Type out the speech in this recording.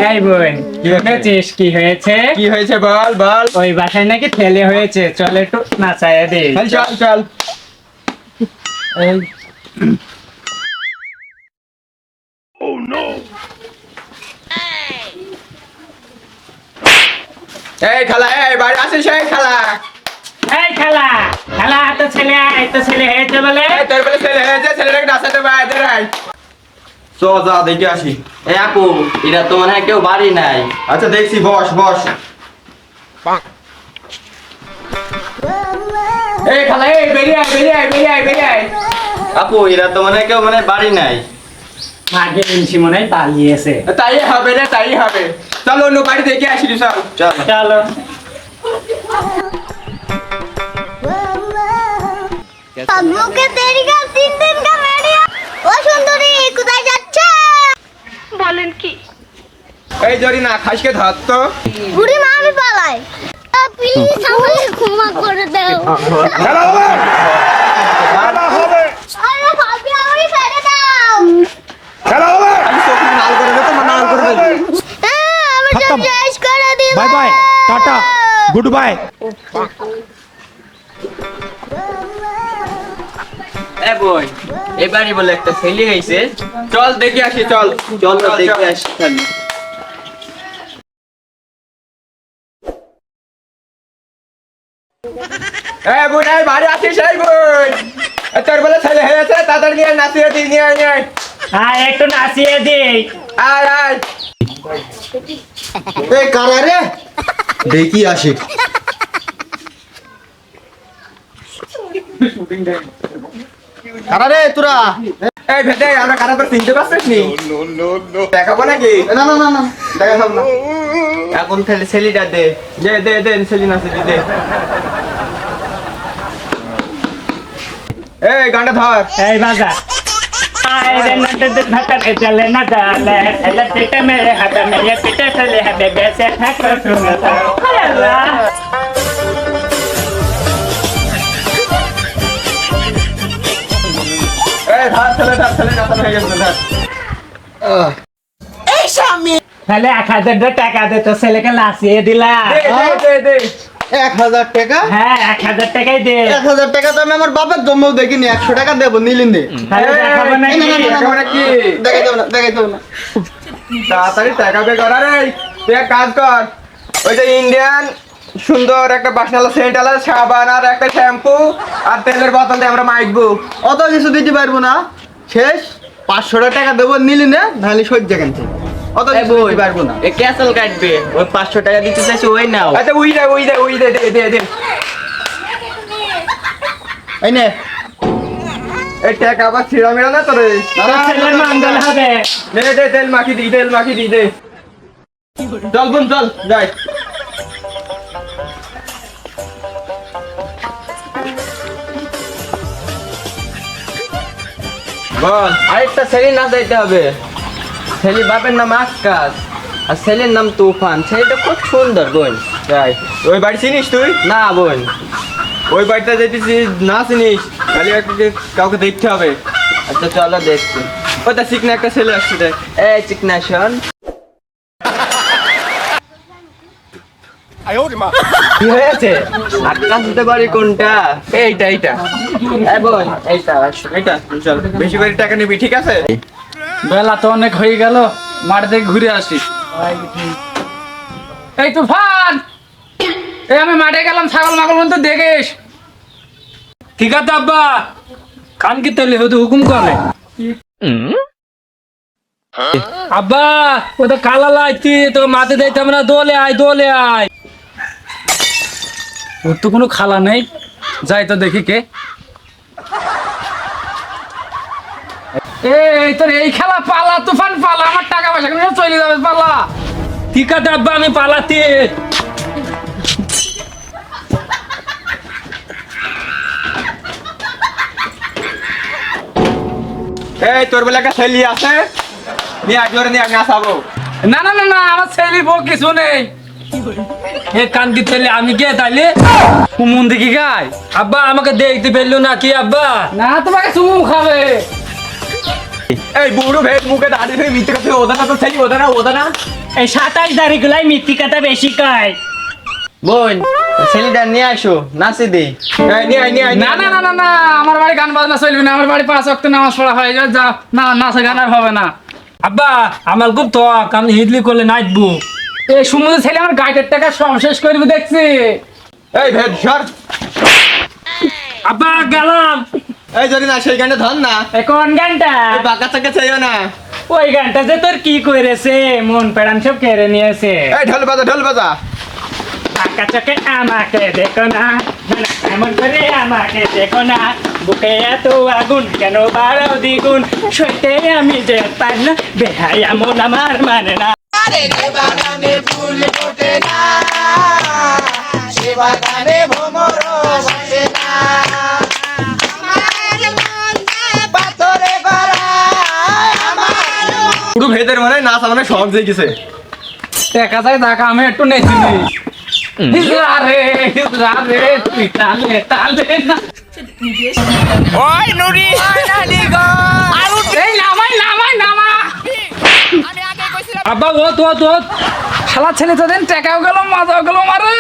এই বোন দেখেছিস কি হয়েছে? কি হয়েছে বল বল। ওই বাসায় নাকি ছেলে হয়েছে, চল একটু নাচাইয়া দে। চল চল। এই খালা, এই বাড়ি আসিস? এই খালা, এই খেলা খেলা, তো ছেলে হয়েছে বলে। এই তোর বলে ছেলে হয়েছে, ছেলেটাকে নাচাতে বাইরে রাখ। চ যা দেখে আসি। এই আপু, এটা তো মনে হয় কেউ বাড়ি নাই। আচ্ছা দেখছি, বস বস। এই খালা, এই বেরিয়ে আয় বেরিয়ে আয় বেরিয়ে আয় বেরিয়ে আয়। আপু, এরা তো মনে হয় কেউ মানে বাড়ি নাই। মাকে ইনসি মনে হয় পালিয়েছে। তাই হবে রে, তাই হবে। চল অন্য বাড়ি দেখে আসি রে, চল চল চলো। মুখে তেরি গাল 3 দিন का वीडियो। ও সুন্দরী কোথায় যাচ্ছে? বলেন কি? এই জরি না খাসকে ধর তো। বুড়ি মা আমি পালাই। প্লিজ আমাকে ক্ষমা করে দাও। খেলা হবে, খেলা হবে। আরে ভাবি আমাকে ছেড়ে দাও। খেলা হবে। আমি চোখ লাল করে দে, তো লাল করে দে। আমি সব শেষ করে দিব। Bye bye, tata, goodbye. এ বোন, এই বাড়ি বলে একটা ছেলে হয়েছে। চল দেখে আসি, চল চল না দেখে আসি খালি। এই বোন, এই বাড়ি আসিস? এই বোন, তোর বলে ছেলে হয়েছে, তাড়াতাড়ি নিয়ে নাচিয়ে দিই, নিয়ে আয়, নিয়ে আয়। হ্যাঁ একটু নাচিয়ে দে। আয় আয়। এই কারা রে? দেখি আসি। কারা রে তোরা? এই ভেটে, আমরা কারা তো চিনতে পারছিস নি? দেখাবো নাকি? না না না না, দেখাবো না। এখন খালি ছেলেটা দে। দে দে দে, ছেলে নাচে দে। এই গানটা ধর। এই বাজা। আয় রে নট দে ভাটা চলে না ডালে, এলা পেটে মেরে হাতা মেরে পেটে চলে है बेबे से ठाक सुनता। আল্লাহ। এই ধর, ছেলে ধর, ছেলে নাচানো হয়ে গেছে, ধর। তাহলে 1000 টাকা দে, তো ছেলেকে নাচিয়ে দিলা। দে দে দে দে। 1000 টাকা? হ্যাঁ 1000 টাকাই দে। 1000 টাকা তো আমি আমার বাপের জন্মও দেখিনি। 100 টাকা দেবো, নিলেন দে। তাহলে দেখাবো নাকি? দেখাবো নাকি? দেখাই দেবো না, দেখাই দেবো না। তাড়াতাড়ি টাকা পে কর। আরে তুই এক কাজ কর, ওই যে ইন্ডিয়ান সুন্দর একটা বাসনালা সেন্টালা সাবান আর একটা শ্যাম্পু আর তেলের বোতল দিয়ে আমরা মাইকবো। অত কিছু দিতে পারবো না। শেষ 500 টাকা দেবো, নিলি না নাহলে সহ্য কেন থেকে। অত এ কিছু বোন, দিতে পারবো না। এ ক্যাসেল কাটবে। ওই 500 টাকা দিতে চাইছে, ওই নাও। আচ্ছা উই দে উই দে উই দে, দে দে দে। এই নে। এই টাকা আবার ছিঁড়া মেরা না তোরে। তো ছেলের মঙ্গল হবে। দে দে, তেল মাখি দি, তেল মাখি দি, দে। চল বোন চল যাই। বল। আরেকটা ছেলে না যাইতে হবে। ছেলে বাপের নাম আকাশ আর ছেলের নাম তুফান। ছেলেটা খুব সুন্দর বোন। যাই। ওই বাড়ি চিনিস তুই? না বোন, ওই বাড়িটা যদি না চিনিস তাহলে কাউকে দেখতে হবে। আচ্ছা চলো দেখছি। ওটা চিকনা একটা ছেলে আসছে, দেখ। এই চিকনা শোন, কি হয়েছে? আকাশ দিতে পারি কোনটা? এইটা এইটা এই বোন, এইটা এইটা। চল, বেশি করে টাকা নিবি, ঠিক আছে? বেলা তো অনেক হয়ে গেল, মাঠ থেকে ঘুরে আসি। এই তুফান, এই আমি মাঠে গেলাম, ছাগল মাগল মতো দেখিস। ঠিক আছে আব্বা, কান কি তেলে হয়তো হুকুম করে। আব্বা ও তো কালা লাইতি, তো মাঠে যাইতাম না। দোলে আয় দোলে আয়। ওর তো কোনো খালা নেই, যাই তো দেখি কে। এই তোর এই খেলা, পালা তুফান পালা, আমার টাকা পয়সা নিয়ে চলে যাবে, পালা। ঠিক আছে আব্বা, আমি পালাতে। এই তোর বেলা একটা ছেলে আছে, নিয়ে আজ নিয়ে নাচাবো। না না না না, আমার ছেলে বউ কিছু নেই। এ কান কি তাহলে আমি কে তাইলে কুমুন দেখি গাই আব্বা আমাকে দেখতে পেলো না কি আব্বা না তোমাকে চুমু খাবে এই বুড়ো ভেদ মুখে দাঁড়িয়ে ফেলে মিথ্যে কথা ওদা না তো সেই ওদা না এই 27 তারিখগুলাই মিথ্যি কথা বেশি কয়। বোন ছেলেটা নিয়ে আসো নাচে দেই। এই নিয়ে আয়, নিয়ে আয়, নিয়ে না আয়। না না না না আমার বাড়ি গান বাজনা চলবে না আমার বাড়ি 5 ওয়াক্ত নামাজ পড়া হয় যা না নাচে গান আর হবে না আব্বা আমার খুব তো কাম হিদলি করলে নাচবো এই সমুদ্র ছেলে আমার গাইডের টাকা সব শেষ করবে দেখছি এই ভেদ সর। আব্বা গেলাম। এই যদি না সেই গানটা ধর না, এ কোন গানটা? এই বাঁকা চাকা চাইও না। ওই গানটা যে তোর কি করেছে, মন প্রাণ সব কেড়ে নিয়েছে। এই ঢোল বাজা, ঢোল বাজা। টাকা চোখে আমাকে দেখো না, না, না, এমন করে আমাকে দেখো না, বুকে এত আগুন কেন বাড়াও দ্বিগুণ, সইতে আমি যে পার না, বেহাই এমন আমার মানে না। পুরো ভেদের মানে নাচ মানে সব হয়ে গেছে। দেখা যায় দেখা আমি একটু নেছি হিজরা রে তুই তালে তালে না ওই নুরি এই নামা আব্বা ও তো শালা ছেলে তো দেন টাকাও গেল মাজাও গেল মারে